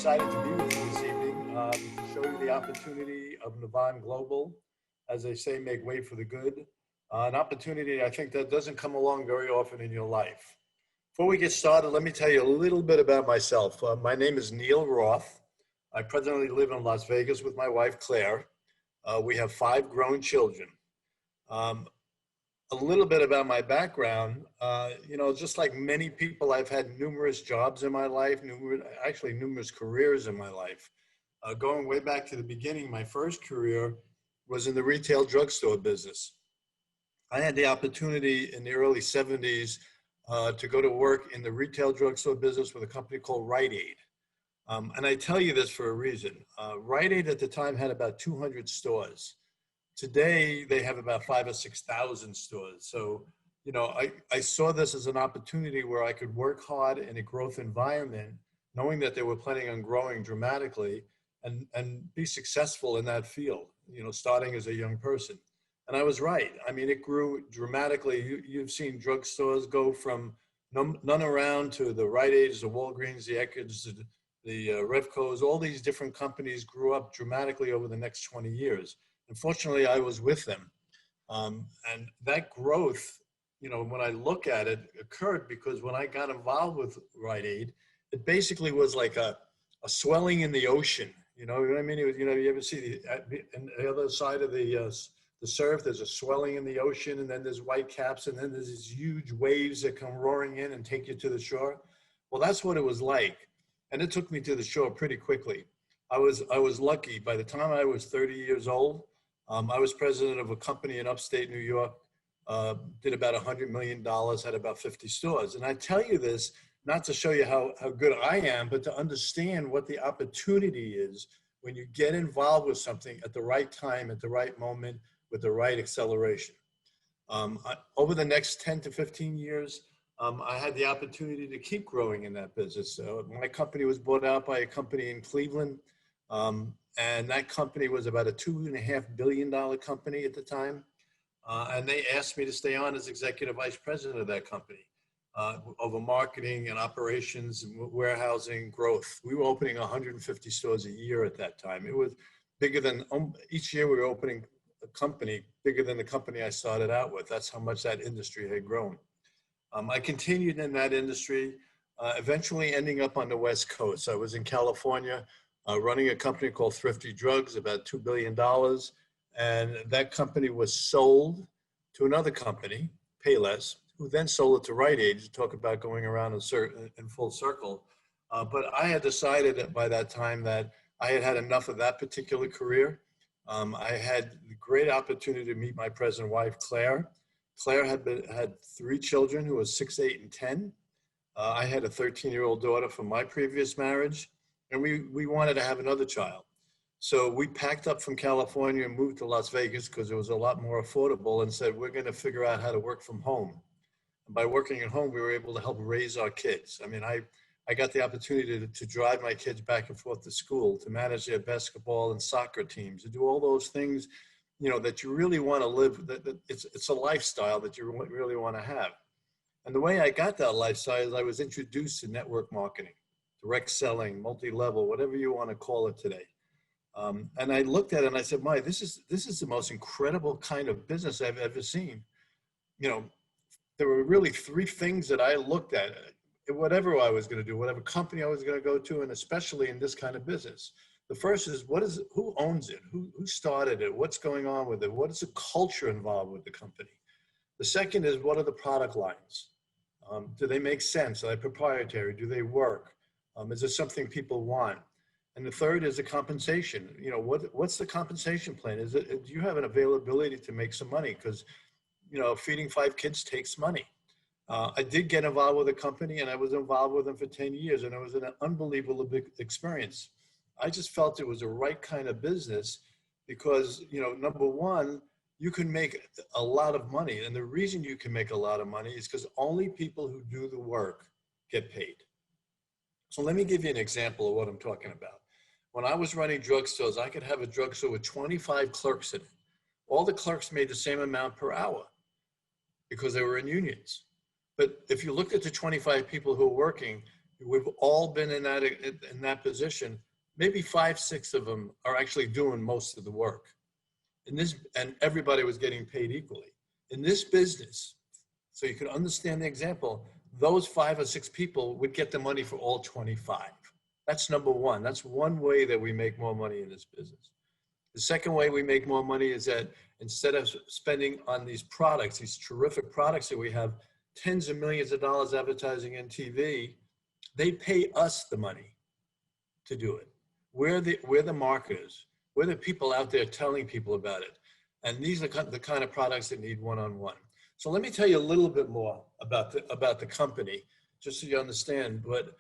excited to be with you this evening to show you the opportunity of Navan Global. As they say, make way for the good. An opportunity I think that doesn't come along very often in your life. Before we get started, let me tell you a little bit about myself. My name is Neil Roth. I presently live in Las Vegas with my wife, Claire. We have 5 grown children. A little bit about my background, just like many people, I've had numerous jobs in my life, numerous careers in my life. Going way back to the beginning, my first career was in the retail drugstore business. I had the opportunity in the early 70s to go to work in the retail drugstore business with a company called Rite Aid. And I tell you this for a reason. Rite Aid at the time had about 200 stores. Today, they have about 5,000 or 6,000 stores. So, I saw this as an opportunity where I could work hard in a growth environment, knowing that they were planning on growing dramatically and be successful in that field, starting as a young person. And I was right. I mean, it grew dramatically. You've seen drugstores go from none around to the Rite Aids, the Walgreens, the Eckards, the Revcos. All these different companies grew up dramatically over the next 20 years. Unfortunately, I was with them. And that growth, when I look at it, occurred because when I got involved with Rite Aid, it basically was like a swelling in the ocean. You know what I mean? It was, you ever see the other side of the surf, there's a swelling in the ocean, and then there's white caps, and then there's these huge waves that come roaring in and take you to the shore. Well, that's what it was like. And it took me to the shore pretty quickly. I was lucky. By the time I was 30 years old, I was president of a company in upstate New York, did about $100 million, had about 50 stores. And I tell you this, not to show you how good I am, but to understand what the opportunity is when you get involved with something at the right time, at the right moment, with the right acceleration. Over the next 10 to 15 years, I had the opportunity to keep growing in that business. My company was bought out by a company in Cleveland. And that company was about a $2.5 billion company at the time. And they asked me to stay on as executive vice president of that company over marketing and operations, and warehousing, growth. We were opening 150 stores a year at that time. It was bigger than, each year we were opening a company bigger than the company I started out with. That's how much that industry had grown. I continued in that industry, eventually ending up on the West Coast. I was in California, running a company called Thrifty Drugs, about $2 billion. And that company was sold to another company, Payless, who then sold it to Rite Aid, to talk about going around in full circle. But I had decided that by that time that I had had enough of that particular career. I had the great opportunity to meet my present wife, Claire. Claire had 3 children who were 6, 8, and 10. I had a 13-year-old daughter from my previous marriage. And we wanted to have another child. So we packed up from California and moved to Las Vegas because it was a lot more affordable, and said, we're going to figure out how to work from home. And by working at home, we were able to help raise our kids. I mean, I got the opportunity to drive my kids back and forth to school, to manage their basketball and soccer teams, to do all those things, that you really want to live. That it's a lifestyle that you really want to have. And the way I got that lifestyle is I was introduced to network marketing, direct selling, multi-level, whatever you want to call it today. And I looked at it and I said, Mike, this is the most incredible kind of business I've ever seen. There were really 3 things that I looked at, whatever I was going to do, whatever company I was going to go to, and especially in this kind of business. The first is, who owns it? Who started it? What's going on with it? What is the culture involved with the company? The second is, what are the product lines? Do they make sense? Are they proprietary? Do they work? Is it something people want? And the third is the compensation. What's the compensation plan? Do you have an availability to make some money? Because, feeding 5 kids takes money. I did get involved with a company, and I was involved with them for 10 years, and it was an unbelievable big experience. I just felt it was the right kind of business because, number one, you can make a lot of money. And the reason you can make a lot of money is because only people who do the work get paid. So let me give you an example of what I'm talking about. When I was running drugstores, I could have a drugstore with 25 clerks in it. All the clerks made the same amount per hour because they were in unions. But if you look at the 25 people who are working, We've all been in that position. Maybe 5, 6 of them are actually doing most of the work. And everybody was getting paid equally. In this business, so you can understand the example, those 5 or 6 people would get the money for all 25. That's number one. That's one way that we make more money in this business. The second way we make more money is that instead of spending on these products, these terrific products that we have, tens of millions of dollars advertising and TV, they pay us the money to do it. We're the marketers. We're the people out there telling people about it. And these are the kind of products that need one-on-one. So let me tell you a little bit more about the company, just so you understand. But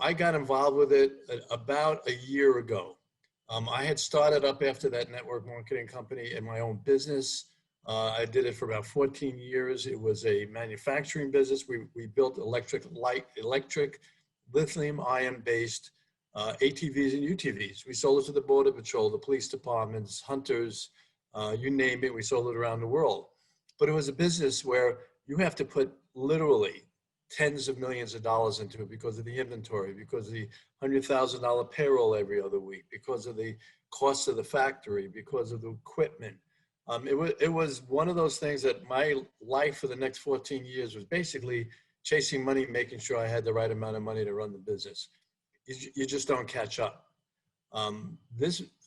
I got involved with it about a year ago. I had started up after that network marketing company in my own business. I did it for about 14 years. It was a manufacturing business. We built electric lithium-ion based ATVs and UTVs. We sold it to the Border Patrol, the police departments, hunters, you name it, we sold it around the world. But it was a business where you have to put literally tens of millions of dollars into it because of the inventory, because of the $100,000 payroll every other week, because of the cost of the factory, because of the equipment. It was one of those things that my life for the next 14 years was basically chasing money, making sure I had the right amount of money to run the business. You just don't catch up.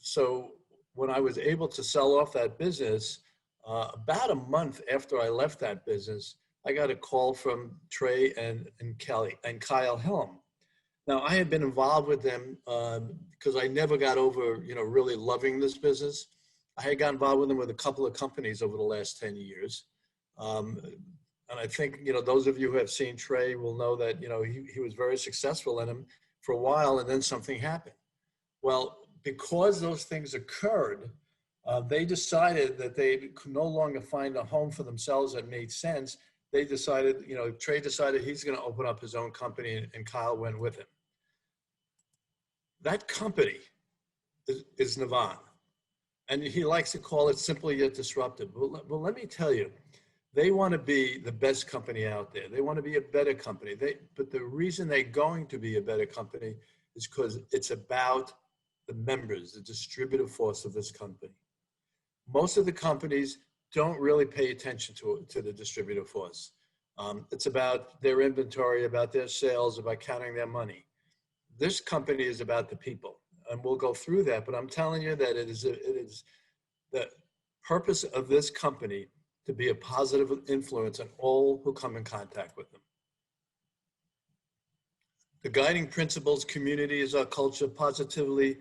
So when I was able to sell off that business, about a month after I left that business, I got a call from Trey and Kyle Helm. Now I had been involved with them because I never got over, really loving this business. I had got involved with them with a couple of companies over the last 10 years. And I think, those of you who have seen Trey will know that, he was very successful in them for a while, and then something happened. Well, because those things occurred, they decided that they could no longer find a home for themselves that made sense. They decided, Trey decided he's going to open up his own company, and Kyle went with him. That company is Navan. And he likes to call it simply yet disruptive. Well, let me tell you, they want to be the best company out there. They want to be a better company. But the reason they're going to be a better company is because it's about the members, the distributive force of this company. Most of the companies don't really pay attention to the distributive force. It's about their inventory, about their sales, about counting their money. This company is about the people. And we'll go through that, but I'm telling you that it is the purpose of this company to be a positive influence on all who come in contact with them. The guiding principles, community is our culture, positively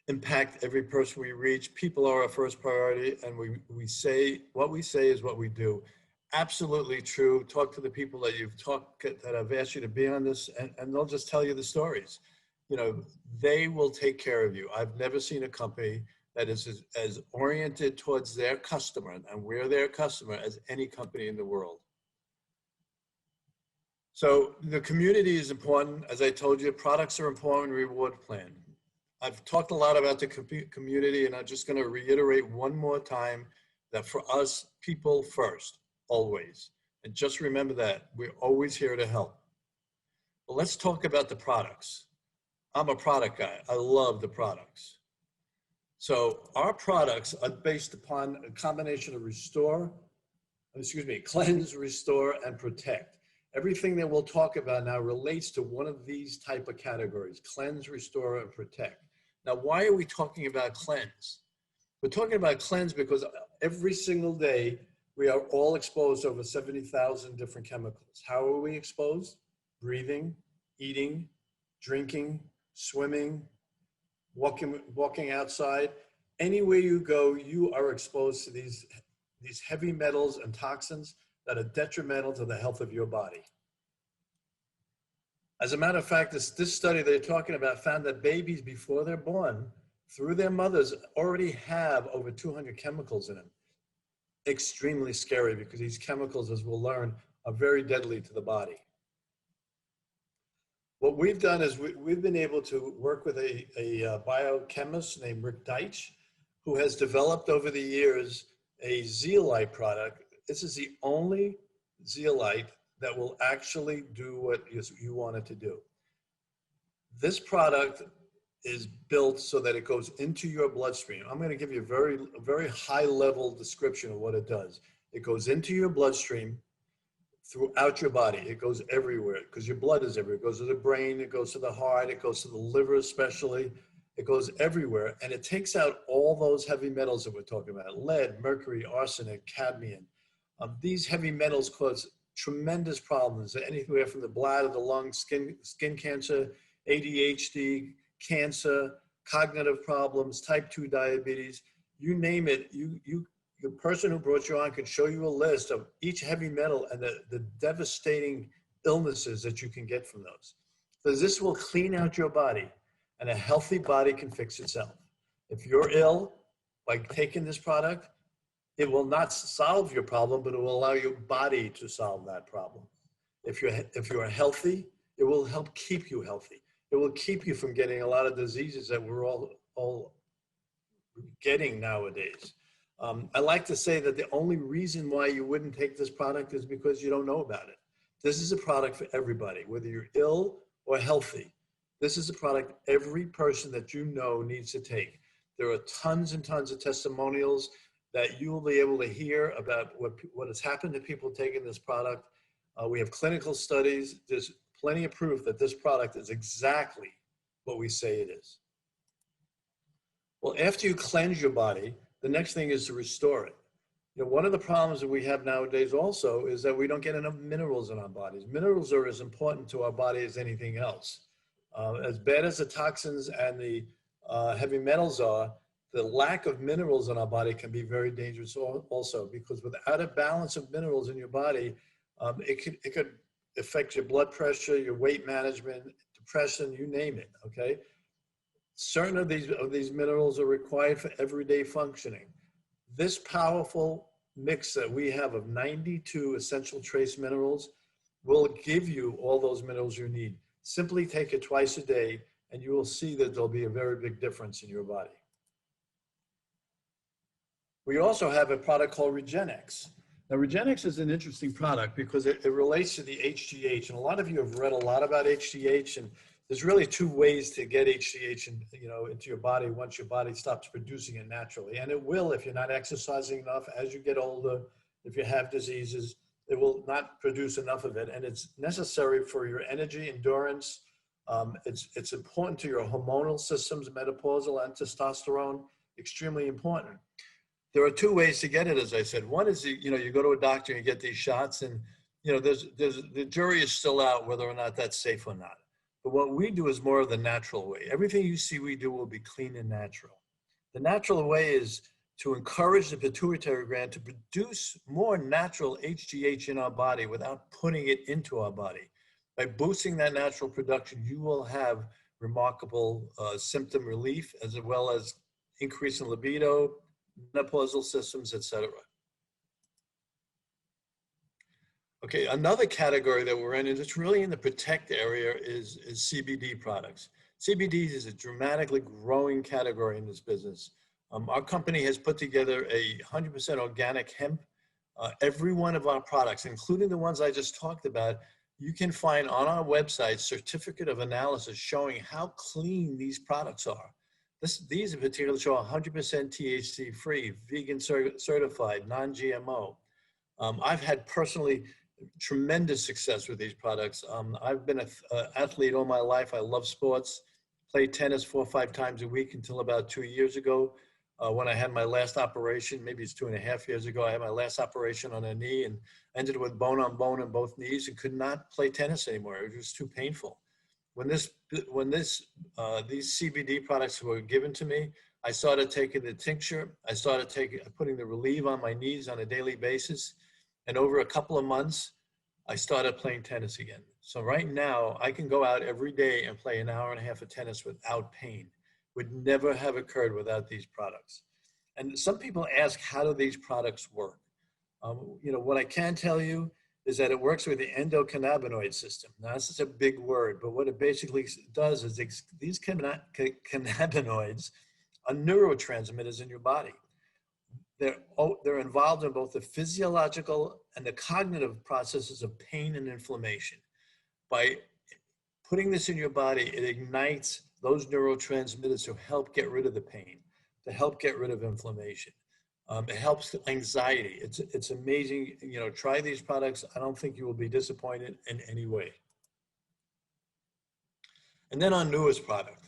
impact every person we reach. People are our first priority, and we say, what we say is what we do. Absolutely true. Talk to the people that I've asked you to be on this, and they'll just tell you the stories. They will take care of you. I've never seen a company that is as oriented towards their customer, and we're their customer, as any company in the world. So the community is important. As I told you, products are important, reward plan. I've talked a lot about the community, and I'm just going to reiterate one more time that for us, people first, always. And just remember that we're always here to help. But let's talk about the products. I'm a product guy. I love the products. So our products are based upon a combination of cleanse, restore, and protect. Everything that we'll talk about now relates to one of these type of categories: cleanse, restore, and protect. Now, why are we talking about cleanse? We're talking about cleanse because every single day we are all exposed to over 70,000 different chemicals. How are we exposed? Breathing, eating, drinking, swimming, walking outside. Anywhere you go, you are exposed to these heavy metals and toxins that are detrimental to the health of your body. As a matter of fact, this study they're talking about found that babies before they're born, through their mothers, already have over 200 chemicals in them. Extremely scary, because these chemicals, as we'll learn, are very deadly to the body. What we've done is we've been able to work with a biochemist named Rick Deitch, who has developed over the years a zeolite product. This is the only zeolite that will actually do what you want it to do. This product is built so that it goes into your bloodstream. I'm going to give you a very high level description of what it does. It goes into your bloodstream throughout your body. It goes everywhere because your blood is everywhere. It goes to the brain, it goes to the heart, it goes to the liver especially. It goes everywhere, and it takes out all those heavy metals that we're talking about: lead, mercury, arsenic, cadmium. These heavy metals cause tremendous problems, anywhere from the bladder, the lungs, skin cancer, ADHD, cancer, cognitive problems, type 2 diabetes, you name it. The person who brought you on can show you a list of each heavy metal and the devastating illnesses that you can get from those. So this will clean out your body, and a healthy body can fix itself. If you're ill, by taking this product, it will not solve your problem, but it will allow your body to solve that problem. If you're healthy, it will help keep you healthy. It will keep you from getting a lot of diseases that we're all getting nowadays. I like to say that the only reason why you wouldn't take this product is because you don't know about it. This is a product for everybody, whether you're ill or healthy. This is a product every person that you know needs to take. There are tons and tons of testimonials that you will be able to hear about what has happened to people taking this product. We have clinical studies. There's plenty of proof that this product is exactly what we say it is. Well, after you cleanse your body, the next thing is to restore it. You know, one of the problems that we have nowadays also is that we don't get enough minerals in our bodies. Minerals are as important to our body as anything else. As bad as the toxins and the heavy metals are, the lack of minerals in our body can be very dangerous also, because without a balance of minerals in your body, it could affect your blood pressure, your weight management, depression, you name it, okay? Certain of these minerals are required for everyday functioning. This powerful mix that we have of 92 essential trace minerals will give you all those minerals you need. Simply take it twice a day, and you will see that there'll be a very big difference in your body. We also have a product called Regenex. Now, Regenex is an interesting product because it relates to the HGH, and a lot of you have read a lot about HGH, and there's really two ways to get HGH into your body once your body stops producing it naturally. And it will if you're not exercising enough. As you get older, if you have diseases, it will not produce enough of it, and it's necessary for your energy, endurance. It's important to your hormonal systems, menopausal and testosterone, extremely important. There are two ways to get it, as I said. One is, you go to a doctor and you get these shots, and, the jury is still out whether or not that's safe or not. But what we do is more of the natural way. Everything you see we do will be clean and natural. The natural way is to encourage the pituitary gland to produce more natural HGH in our body without putting it into our body. By boosting that natural production, you will have remarkable symptom relief, as well as increase in libido, menopausal systems, etc. Okay, another category that we're in, and it's really in the protect area, is CBD products. CBD is a dramatically growing category in this business. Our company has put together a 100% organic hemp. Every one of our products, including the ones I just talked about, you can find on our website certificate of analysis showing how clean these products are. These in particular show 100% THC free, vegan certified, non-GMO. I've had personally tremendous success with these products. I've been an athlete all my life. I love sports, played tennis 4 or 5 times a week until about 2 years ago when I had my last operation. Maybe it's 2.5 years ago. I had my last operation on a knee and ended with bone on bone in both knees and could not play tennis anymore. It was too painful. When these CBD products were given to me, I started taking the tincture. I started putting the Relieve on my knees on a daily basis. And over a couple of months, I started playing tennis again. So right now, I can go out every day and play an hour and a half of tennis without pain. Would never have occurred without these products. And some people ask, how do these products work? What I can tell you is that it works with the endocannabinoid system. Now, this is a big word, but what it basically does is these cannabinoids are neurotransmitters in your body. They're involved in both the physiological and the cognitive processes of pain and inflammation. By Putting this in your body, it ignites those neurotransmitters to help get rid of the pain, to help get rid of inflammation. It helps anxiety. It's amazing. You know, try these products. I don't think you will be disappointed in any way. And then our newest product,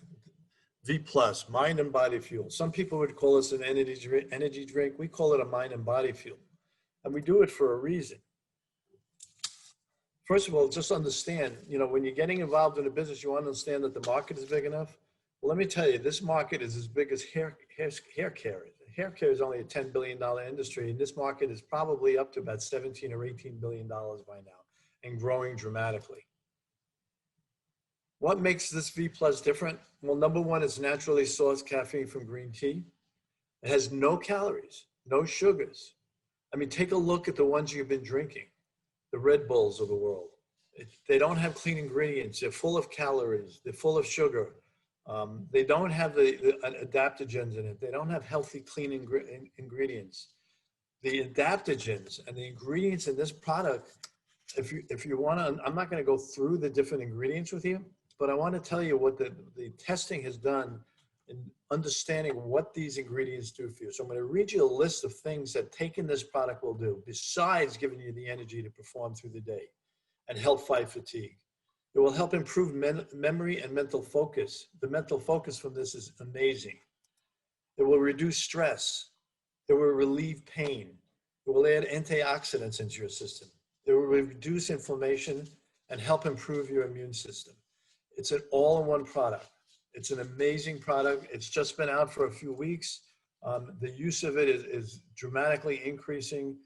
V Plus, Mind and Body Fuel. Some people would call this an energy drink. We call it a mind and body fuel. And we do it for a reason. First of all, just understand, you know, when you're getting involved in a business, you want to understand that the market is big enough. Well, let me tell you, this market is as big as hair care is. Hair care is only a $10 billion industry, and this market is probably up to about $17 or $18 billion by now and growing dramatically. What makes this V Plus different? Well, number one, it's naturally sourced caffeine from green tea. It has no calories, no sugars. I mean, take a look at the ones you've been drinking, the Red Bulls of the world. They don't have clean ingredients. They're full of calories. They're full of sugar. They don't have the adaptogens in it. They don't have healthy, clean ingredients. The adaptogens and the ingredients in this product, if you want to, I'm not going to go through the different ingredients with you, but I want to tell you what the testing has done in understanding what these ingredients do for you. So I'm going to read you a list of things that taking this product will do, besides giving you the energy to perform through the day and help fight fatigue. It will help improve memory and mental focus. The mental focus from this is amazing. It will reduce stress. It will relieve pain. It will add antioxidants into your system. It will reduce inflammation and help improve your immune system. It's an all-in-one product. It's an amazing product. It's just been out for a few weeks. The use of it is dramatically increasing.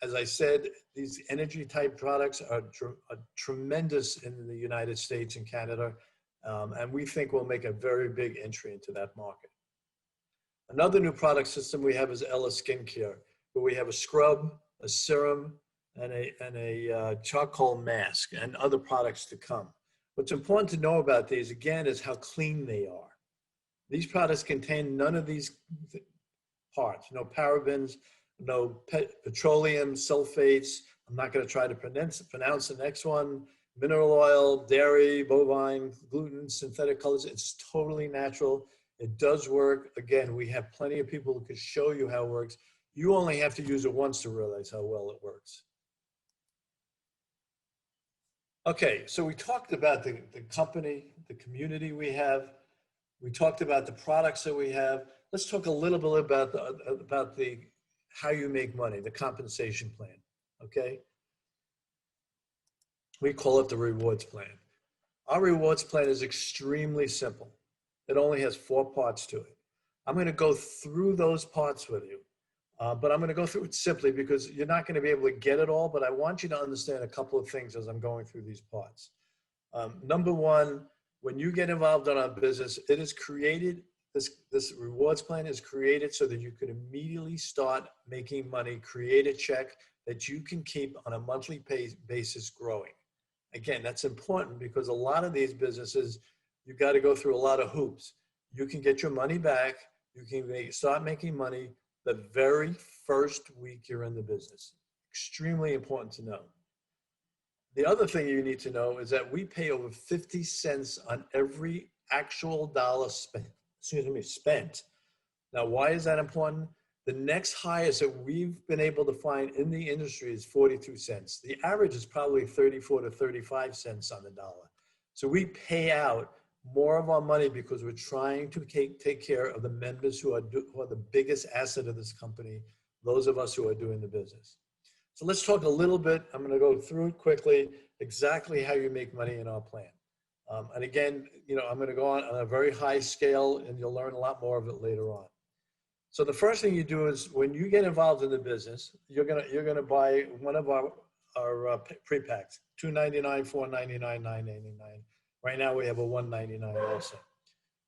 As I said, these energy type products are tremendous in the United States and Canada, and we think we'll make a very big entry into that market. Another new product system we have is Ella Skincare, where we have a scrub, a serum, and a charcoal mask, and other products to come. What's important to know about these, again, is how clean they are. These products contain none of these parts, no parabens, no petroleum, sulfates. I'm not going to try to pronounce the next one. Mineral oil, dairy, bovine, gluten, synthetic colors. It's totally natural. It does work. Again, we have plenty of people who can show you how it works. You only have to use it once to realize how well it works. Okay, so we talked about the company, the community we have. We talked about the products that we have. Let's talk a little bit about how you make money, the compensation plan, okay? We call it the rewards plan. Our rewards plan is extremely simple. It only has 4 parts to it. I'm going to go through those parts with you, but I'm going to go through it simply because you're not going to be able to get it all, but I want you to understand a couple of things as I'm going through these parts. Number one, when you get involved in our business, it is created, this rewards plan is created so that you can immediately start making money, create a check that you can keep on a monthly basis growing. Again, that's important because a lot of these businesses, you got to go through a lot of hoops. You can get your money back. You can start making money the very first week you're in the business. Extremely important to know. The other thing you need to know is that we pay over 50 cents on every actual dollar spent. Now, why is that important? The next highest that we've been able to find in the industry is 42 cents. The average is probably 34 to 35 cents on the dollar. So we pay out more of our money because we're trying to take care of the members who are the biggest asset of this company, those of us who are doing the business. So let's talk a little bit. I'm going to go through it quickly, exactly how you make money in our plan. And again, you know, I'm going to go on a very high scale, and you'll learn a lot more of it later on. So the first thing you do is when you get involved in the business, you're gonna buy one of our pre-packs, $2.99, $4.99, $9.99. Right now we have a $1.99 also.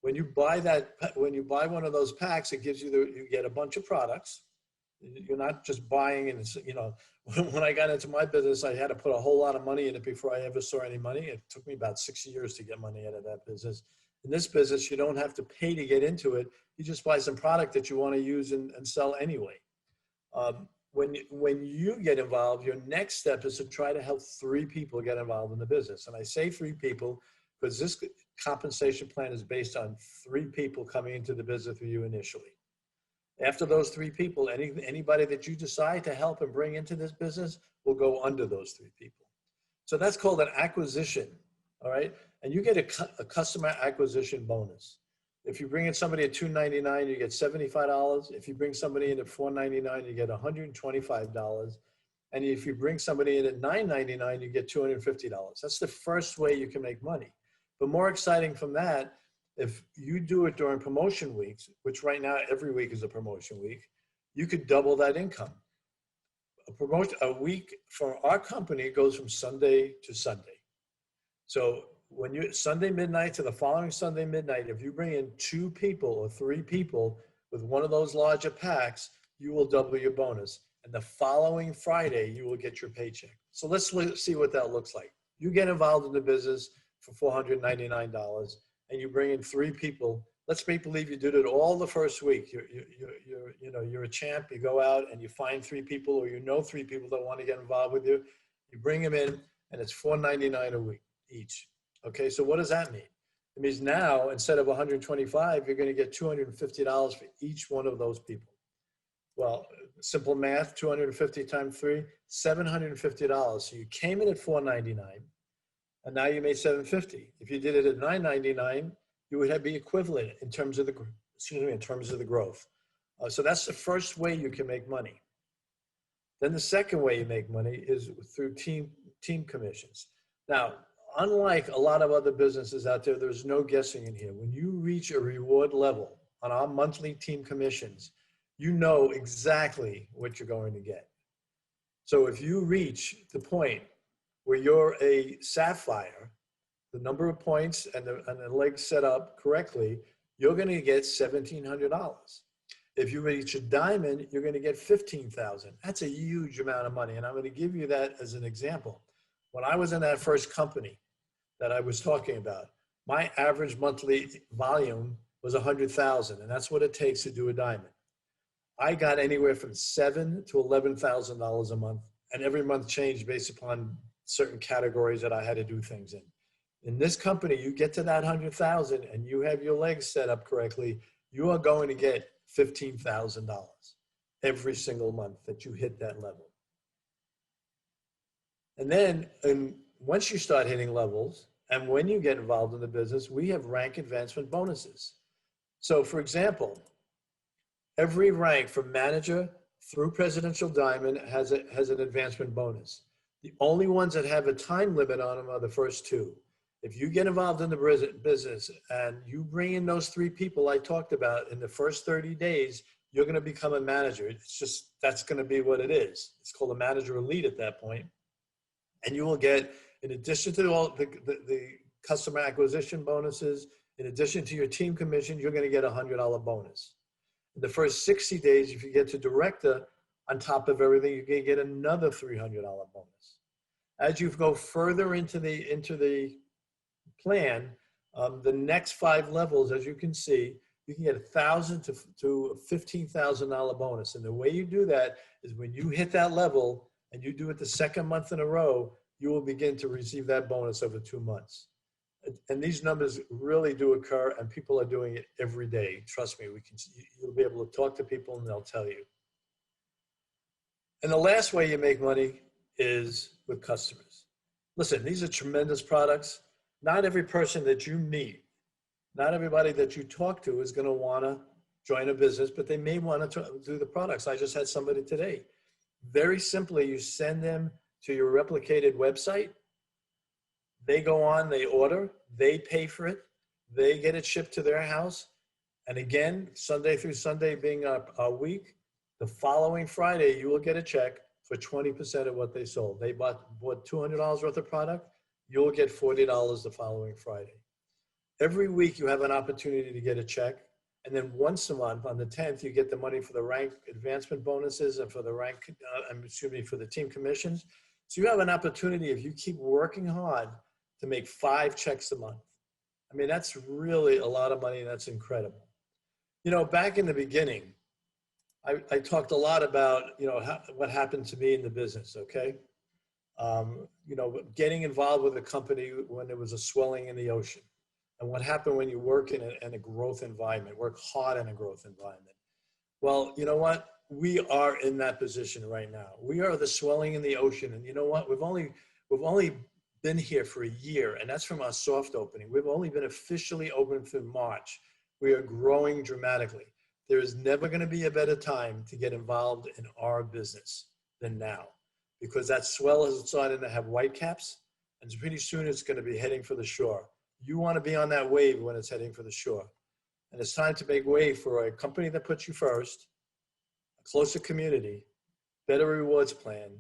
When you buy one of those packs, it gives you you get a bunch of products. You're not just buying, and it's, you know, when I got into my business, I had to put a whole lot of money in it before I ever saw any money. It took me about 6 years to get money out of that business. In this business, you don't have to pay to get into it. You just buy some product that you want to use and sell anyway. when you get involved, your next step is to try to help 3 people get involved in the business. And I say 3 people because this compensation plan is based on 3 people coming into the business with you initially. After those 3 people, anybody that you decide to help and bring into this business will go under those 3 people. So that's called an acquisition, all right? And you get a customer acquisition bonus. If you bring in somebody at $299, you get $75. If you bring somebody in at $499, you get $125. And if you bring somebody in at $999, you get $250. That's the first way you can make money. But more exciting from that, if you do it during promotion weeks, which right now every week is a promotion week, you could double that income. A week for our company goes from Sunday to Sunday. So when you Sunday midnight to the following Sunday midnight, if you bring in 2 people or 3 people with one of those larger packs, you will double your bonus. And the following Friday, you will get your paycheck. So let's see what that looks like. You get involved in the business for $499 and you bring in 3 people. Let's make believe you did it all the first week. You're a champ. You go out and you find 3 people, or 3 people that want to get involved with you. You bring them in, and it's $499 a week each. Okay, so what does that mean? It means now instead of $125, you're going to get $250 for each one of those people. Well, simple math: 250 times 3, $750. So you came in at $499, and now you made $750. If you did it at $999. You would have the equivalent in terms of the growth. So that's the first way you can make money. Then the second way you make money is through team commissions. Now, unlike a lot of other businesses out there, there's no guessing in here. When you reach a reward level on our monthly team commissions, you know exactly what you're going to get. So if you reach the point where you're a sapphire, the number of points and the legs set up correctly, you're going to get $1,700. If you reach a diamond, you're going to get $15,000. That's a huge amount of money. And I'm going to give you that as an example. When I was in that first company that I was talking about, my average monthly volume was 100,000. And that's what it takes to do a diamond. I got anywhere from $7,000 to $11,000 a month. And every month changed based upon certain categories that I had to do things in. In this company, you get to that 100,000 and you have your legs set up correctly, you are going to get $15,000 every single month that you hit that level. And then once you start hitting levels, and when you get involved in the business, we have rank advancement bonuses. So for example, every rank from manager through presidential diamond has an advancement bonus. The only ones that have a time limit on them are the first 2. If you get involved in the business and you bring in those 3 people I talked about in the first 30 days, you're going to become a manager. It's just, that's going to be what it is. It's called a manager elite at that point. And you will get, in addition to all the customer acquisition bonuses, in addition to your team commission, you're going to get a $100 bonus. In the first 60 days, if you get to director, on top of everything, you're going to get another $300 bonus. As you go further into the plan, the next 5 levels, as you can see, you can get $1,000 to $15,000 bonus. And the way you do that is when you hit that level and you do it the second month in a row, you will begin to receive that bonus over 2 months. And these numbers really do occur, and people are doing it every day. Trust me, you'll be able to talk to people and they'll tell you. And the last way you make money is with customers. Listen, these are tremendous products. Not every person that you meet, not everybody that you talk to is going to want to join a business, but they may want to do the products. I just had somebody today. Very simply, you send them to your replicated website. They go on, they order, they pay for it, they get it shipped to their house. And again, Sunday through Sunday being a week, the following Friday, you will get a check for 20% of what they sold. They bought $200 worth of product. You'll get $40 the following Friday. Every week you have an opportunity to get a check. And then once a month on the 10th, you get the money for the rank advancement bonuses and for the for the team commissions. So you have an opportunity, if you keep working hard, to make 5 checks a month. I mean, that's really a lot of money. And that's incredible. You know, back in the beginning, I talked a lot about, what happened to me in the business, okay? Getting involved with a company when there was a swelling in the ocean. And what happened when you work in a growth environment, work hard in a growth environment. Well, you know what? We are in that position right now. We are the swelling in the ocean. And you know what? We've only been here for a year, and that's from our soft opening. We've only been officially open through March. We are growing dramatically. There is never going to be a better time to get involved in our business than now, because that swell is starting to have white caps, and pretty soon it's going to be heading for the shore. You want to be on that wave when it's heading for the shore. And it's time to make way for a company that puts you first, a closer community, better rewards plan,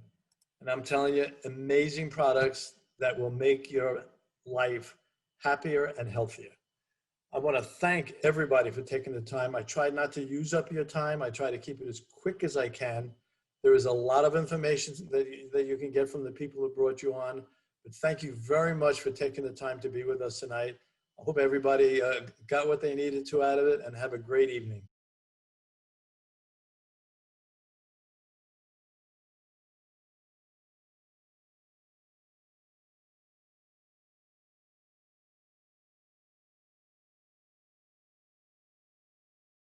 and I'm telling you, amazing products that will make your life happier and healthier. I want to thank everybody for taking the time. I try not to use up your time. I try to keep it as quick as I can. There is a lot of information that you can get from the people who brought you on. But thank you very much for taking the time to be with us tonight. I hope everybody got what they needed to out of it, and have a great evening.